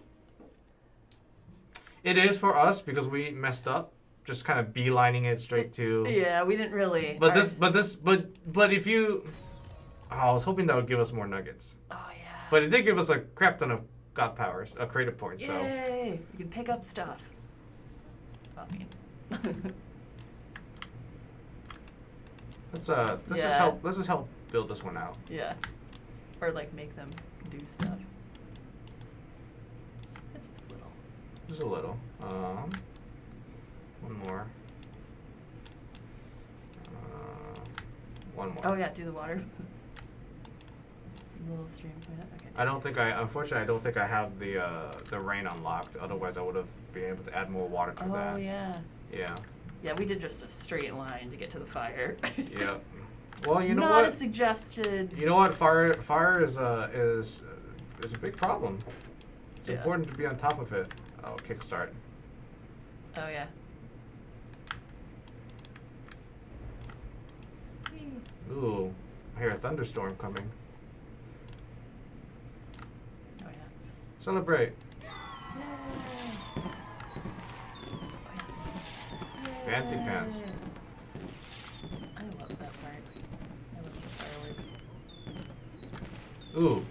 It is for us because we messed up. Just kind of beelining it straight to. Yeah, we didn't really. But if you, I was hoping that would give us more nuggets. Oh yeah. But it did give us a crap ton of god powers, creative points. So. Yay! You can pick up stuff. I mean. Let's Yeah. just help build this one out. Yeah. Or like make them do stuff. That's just a little. Just a little. One more. One more. Oh yeah, do the water. Little stream point up. Okay. Unfortunately, I don't think I have the rain unlocked. Otherwise, I would have been able to add more water to that. Oh yeah. Yeah. Yeah, we did just a straight line to get to the fire. Yeah. Well, you know Not what? a suggested. You know what? Fire is a big problem. It's Yeah. important to be on top of it. Oh, kickstart. Oh yeah. Ooh, I hear a thunderstorm coming. Oh yeah. Celebrate. Yay. Fancy pants. I love that part. I love the fireworks. Ooh.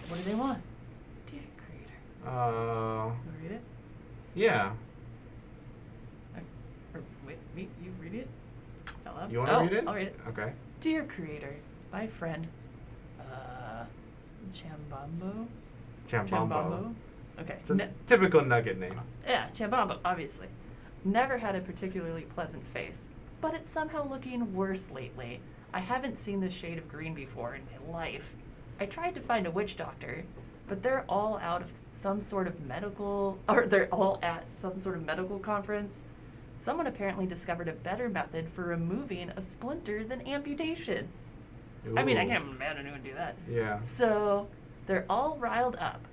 What do they want? Dear creator. Uh. You read it? Yeah. Or wait, me? You read it? Out loud? You want to read it? I'll read it. Okay. Dear creator, my friend, Chambambo. Chambambo. Okay. It's a typical nugget name. Yeah, Chambambo, obviously. Never had a particularly pleasant face, but it's somehow looking worse lately. I haven't seen this shade of green before in my life. I tried to find a witch doctor, but they're all out of some sort of medical, or they're all at some sort of medical conference. Someone apparently discovered a better method for removing a splinter than amputation. I mean, I Ooh. can't imagine who would do that. Yeah. So, they're all riled up.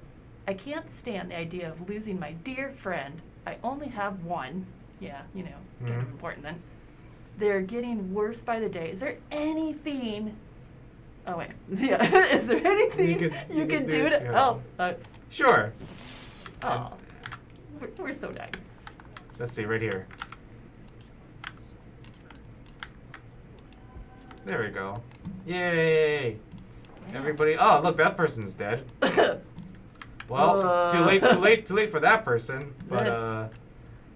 I can't stand the idea of losing my dear friend. I only have one. Yeah, you know, kind of Mhm. important then. They're getting worse by the day. Is there anything... Oh, wait. Yeah. Is there anything you can do to help? Sure. Oh, we're so nice. Let's see, right here. There we go. Yay! Yeah. Everybody. Oh, look, that person's dead. Well, too late for that person. But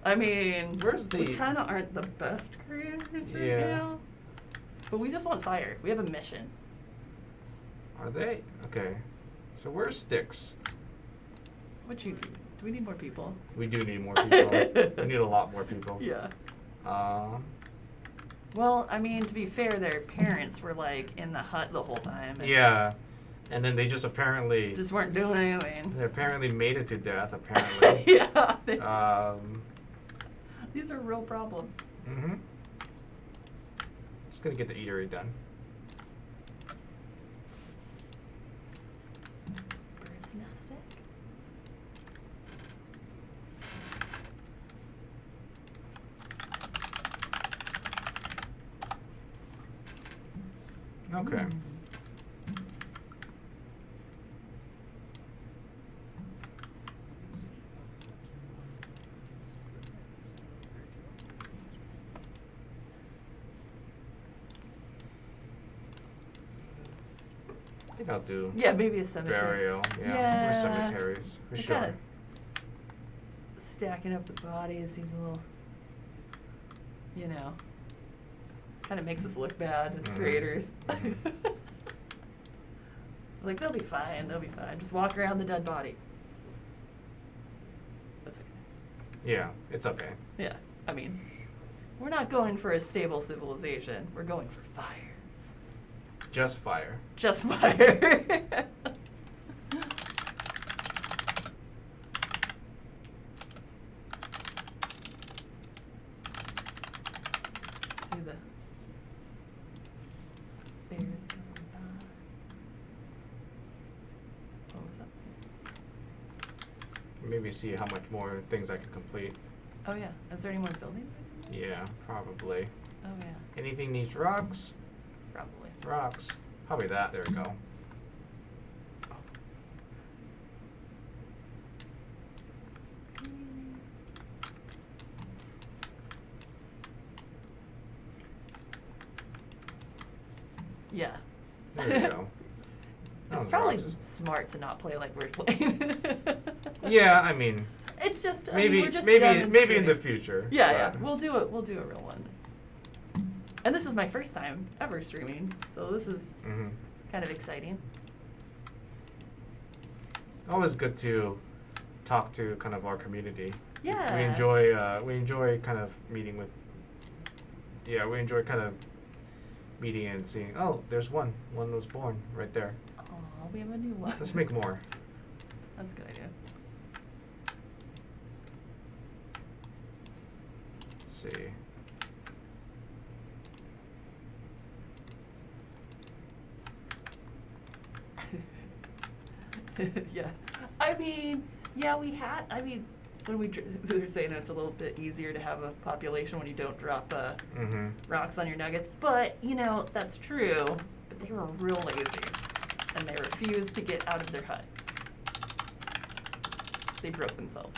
I mean, where's we the? kind of aren't the best creators right Yeah. now. But we just want fire. We have a mission. Are they? Okay. So where's Sticks? What you need? Do we need more people? We do need more people. We need a lot more people. Yeah. Um. Well, I mean, to be fair, their parents were like in the hut the whole time. And Yeah. And then they just apparently. just weren't doing anything. They apparently made it to death. Apparently. Yeah. These are real problems. Mm-hmm. Just gonna get the eatery done. Bird's nesting. Okay. I think I'll do Yeah, maybe a cemetery. burial. Yeah. Yeah. Or cemeteries for They sure. kinda- Stacking up the bodies seems a little, you know, kind of makes us look bad as Mhm. creators. Like, they'll be fine, they'll be fine. Just walk around the dead body. That's okay. Yeah, it's okay. Yeah, I mean, we're not going for a stable civilization. We're going for fire. Just fire. Just fire. See the bears. What was that? Maybe see how much more things I can complete. Oh yeah. Is there any more building? Yeah, probably. Oh yeah. Anything needs rocks? Probably. Rocks. Probably that. There we go. Yeah. There we go. That It's was probably rocks. smart to not play like we're playing. Yeah, I mean, It's just maybe, we're just maybe in the demonstrating. future. Yeah, yeah. but- We'll do it. We'll do a real one. And this is my first time ever streaming, so this is Mhm. kind of exciting. Always good to talk to kind of our community. Yeah. We enjoy kind of meeting with. Yeah, we enjoy kind of meeting and seeing. Oh, there's one. One was born right there. Oh, we have a new one. Let's make more. That's a good idea. Let's see. Yeah. I mean, yeah, we had. I mean, when we were saying it's a little bit easier to have a population when you don't drop Mm-hmm. rocks on your nuggets, but you know that's true. But they were real lazy, and they refused to get out of their hut. They broke themselves.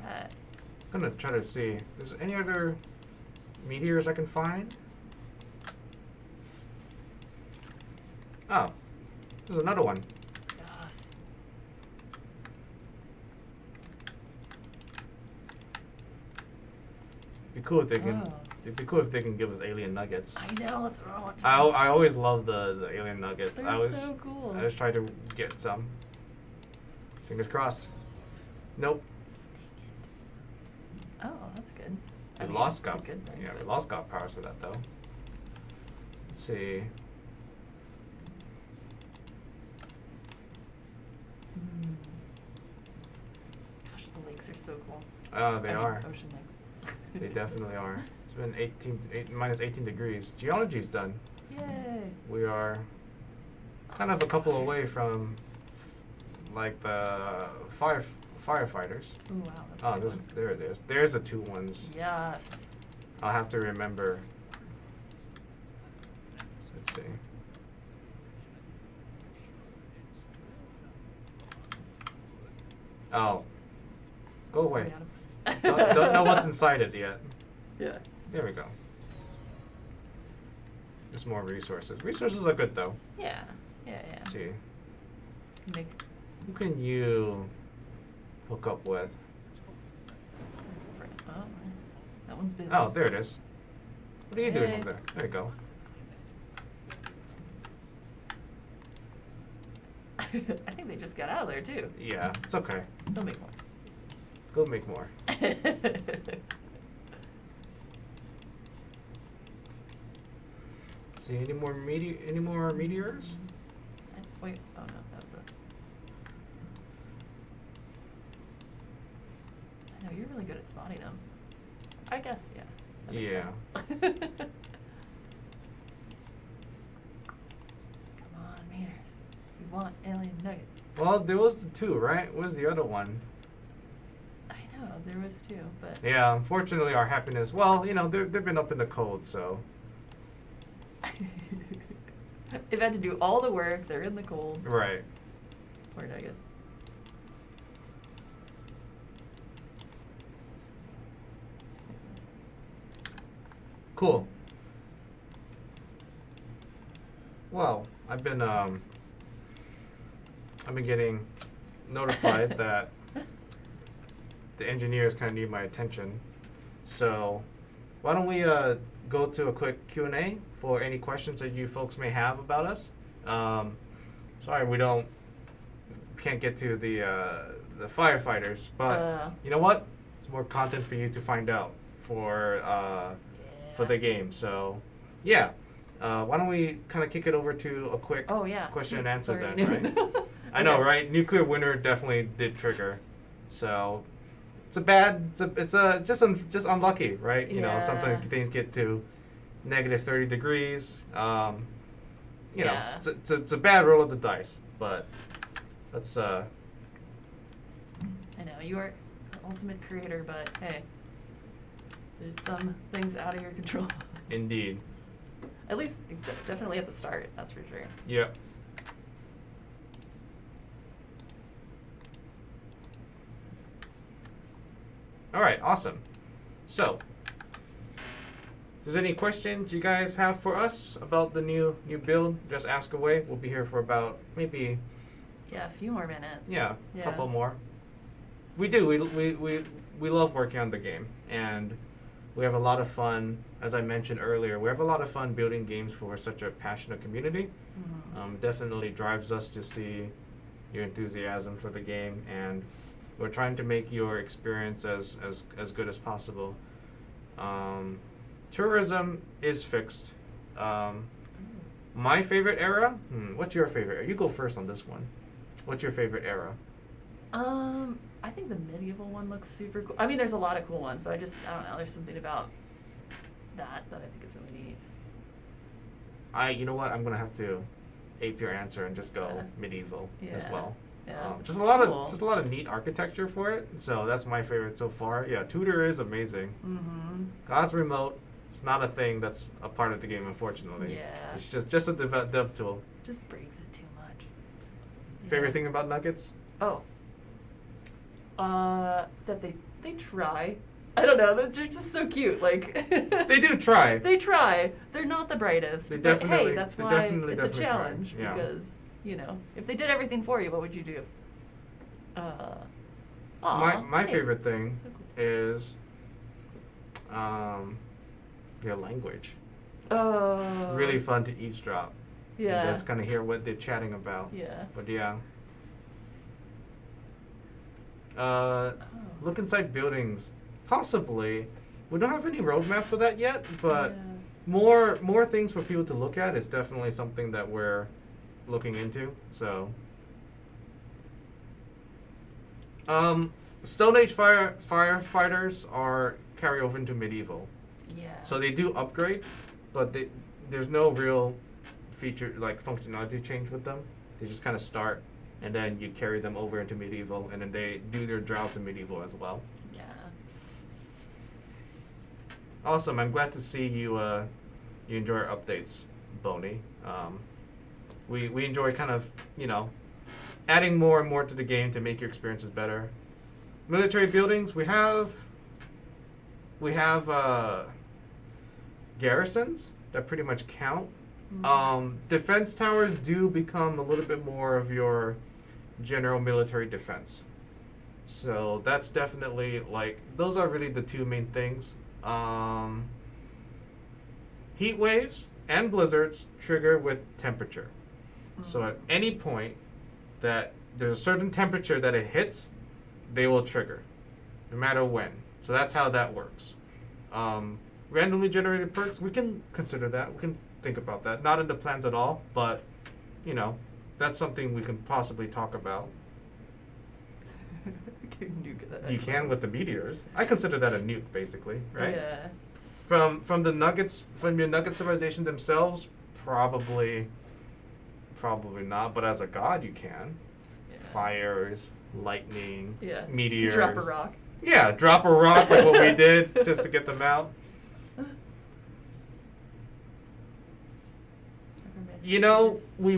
Alright. I'm gonna try to see. There's any other meteors I can find? Oh, there's another one. Yes. Be cool if they can. Oh. It'd be cool if they can give us alien nuggets. I know, that's what I want. I always love the alien nuggets. They're I always so cool. I just try to get some. Fingers crossed. Nope. Oh, that's good. I We mean, lost it's a got good thing, yeah, we but- lost got powers for that though. Let's see. Mm. Gosh, the lakes are so cool. Oh, they I mean, are. Ocean lakes. They definitely are. It's been minus 18 degrees. Geology's done. Yay. We are kind of a couple away from like the firefighters. Ooh, wow. That's Oh, a big one. there it is. There's the two ones. Yes. I'll have to remember. Let's see. Oh. Go away. Out Don't know what's inside it yet. Yeah. There we go. There's more resources. Resources are good though. Yeah. Yeah. Let's see. Make. Who can you hook up with? Oh, that one's busy. Oh, there it is. What are you doing Hey. over there? There you go. I think they just got out of there too. Yeah, it's okay. They'll make more. Go make more. See any more meteors? Wait. Oh no, that was a. I know you're really good at spotting them. I guess, yeah. That makes Yeah. sense. Come on, meters. We want alien nuggets. Well, there was the two, right? Where's the other one? I know there was two, but Yeah, unfortunately, our happiness. Well, you know, they've been up in the cold, so. they've had to do all the work. They're in the cold. Right. Poor nuggets. Cool. Well, I've been getting notified that the engineers kind of need my attention. So, why don't we go to a quick Q&A for any questions that you folks may have about us? Sorry, we can't get to the firefighters, but you know what? There's more content for you to find out for the game. So, yeah. Why don't we kind of kick it over to a quick question and answer then, right? I know, right? Nuclear winter definitely did trigger. So, it's just unlucky, right? You know, sometimes things get to -30 degrees. You know, it's a bad roll of the dice, but that's I know you are the ultimate creator, but hey, there's some things out of your control. indeed. At least, definitely at the start, that's for sure. Yep. All right, awesome. So, if there's any questions you guys have for us about the new build, just ask away. We'll be here for about maybe A few more minutes. a couple more. We do. We love working on the game, and we have a lot of fun. As I mentioned earlier, we have a lot of fun building games for such a passionate community. Mm-hmm. Definitely drives us to see your enthusiasm for the game, and we're trying to make your experience as good as possible. Tourism is fixed. My favorite era? What's your favorite era? You go first on this one. What's your favorite era? I think the medieval one looks super cool. I mean, there's a lot of cool ones, but I don't know. There's something about that I think is really neat. You know what? I'm gonna have to ape your answer and just go medieval as well. Yeah, Just a lot of neat architecture for it. So that's my favorite so far. Yeah, Tudor is amazing. Mm-hmm. God's Remote. It's not a thing that's a part of the game, unfortunately. Yeah. It's just a dev tool. Just breaks it too much. Favorite thing about Nuggets? Oh. That they try. I don't know. They're just so cute. Like They do try. They try. They're not the brightest. They but definitely- hey, that's they why definitely it's a try. challenge. Yeah. Because if they did everything for you, what would you do? My hey, favorite thing so cool. is your language. Oh. Really fun to eavesdrop. Yeah. And just kind of hear what they're chatting about. Yeah. But yeah. Oh. Look inside buildings. Possibly. We don't have any roadmap for that yet, but Yeah. more things for people to look at is definitely something that we're looking into. So, Stone Age firefighters are carry over into medieval, Yeah. so they do upgrade, but there's no real feature like functionality change with them. They just kind of start, and then you carry them over into medieval, and then they do their job to medieval as well. Yeah. Awesome. I'm glad to see you you enjoy our updates, Boney. We enjoy kind of, adding more and more to the game to make your experiences better. military buildings, we have garrisons that pretty much count. Defense towers do become a little bit more of your general military defense. So that's definitely like, those are really the two main things. Heat waves and blizzards trigger with temperature. So at any point that there's a certain temperature that it hits, they will trigger, no matter when. So that's how that works. Randomly generated perks, we can consider that. We can think about that. Not in the plans at all, but, you know, that's something we can possibly talk about. You can with the meteors. I consider that a nuke, basically, right? Yeah. From the nuggets, from your nugget civilization themselves, probably not. But as a god, you can. Yeah. Fires, lightning, Yeah. meteors. Drop a rock. Yeah, drop a rock like what we did just to get them out. You know, we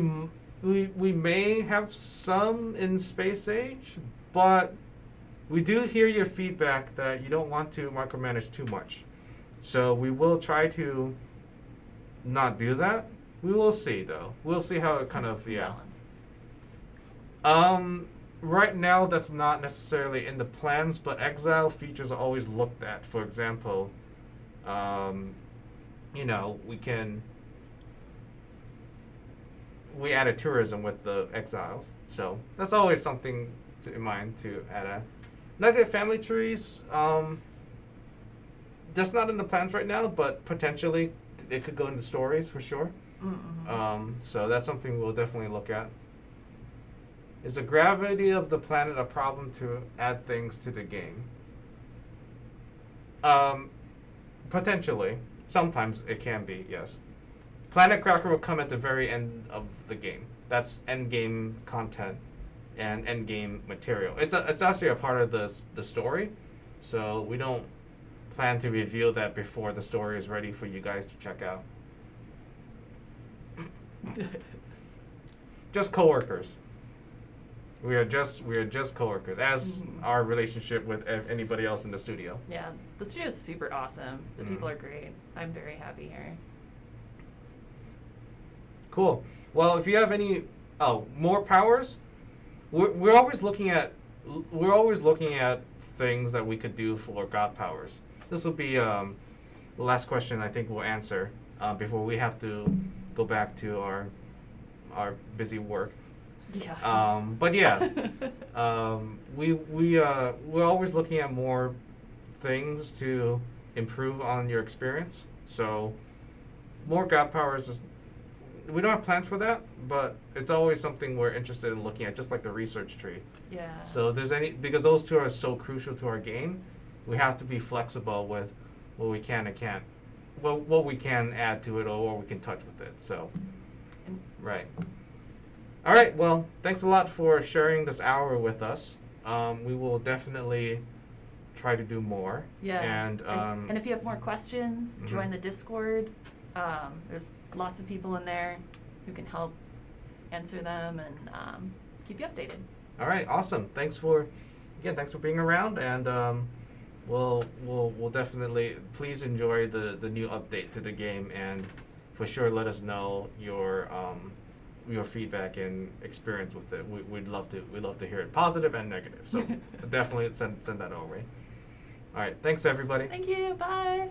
may have some in Space Age, but we do hear your feedback that you don't want to micromanage too much. So we will try to not do that. We will see, though. We'll see how it kind of, yeah. Balance. Right now, that's not necessarily in the plans, but exile features are always looked at. For example, you know, we added tourism with the exiles, so that's always something in mind to add. Nugget family trees, that's not in the plans right now, but potentially it could go into stories for sure. Mm-hmm. So that's something we'll definitely look at. Is the gravity of the planet a problem to add things to the game? Potentially. Sometimes it can be, yes. Planet Cracker will come at the very end of the game. That's end game content and end game material. It's actually a part of the story, so we don't plan to reveal that before the story is ready for you guys to check out. Just coworkers. We are just coworkers, as our relationship with anybody else in the studio. Yeah, the studio is super awesome. The people are great. I'm very happy here. Cool. Well, if you have any more powers, we're always looking at things that we could do for god powers. This will be the last question I think we'll answer before we have to go back to our busy work. Yeah. But yeah, we're always looking at more things to improve on your experience. So more god powers is, we don't have plans for that, but it's always something we're interested in looking at, just like the research tree. Yeah. So if there's because those two are so crucial to our game, we have to be flexible with what we can and can't, what we can add to it or what we can touch with it. So, right. All right. Well, thanks a lot for sharing this hour with us. We will definitely try to do more. Yeah. And if you have more questions, join the Discord. There's lots of people in there who can help answer them and keep you updated. All right. Awesome. Thanks for being around, and we'll definitely please enjoy the new update to the game, and for sure let us know your feedback and experience with it. We'd love to hear it, positive and negative. So definitely send that our way. All right. Thanks everybody. Thank you. Bye.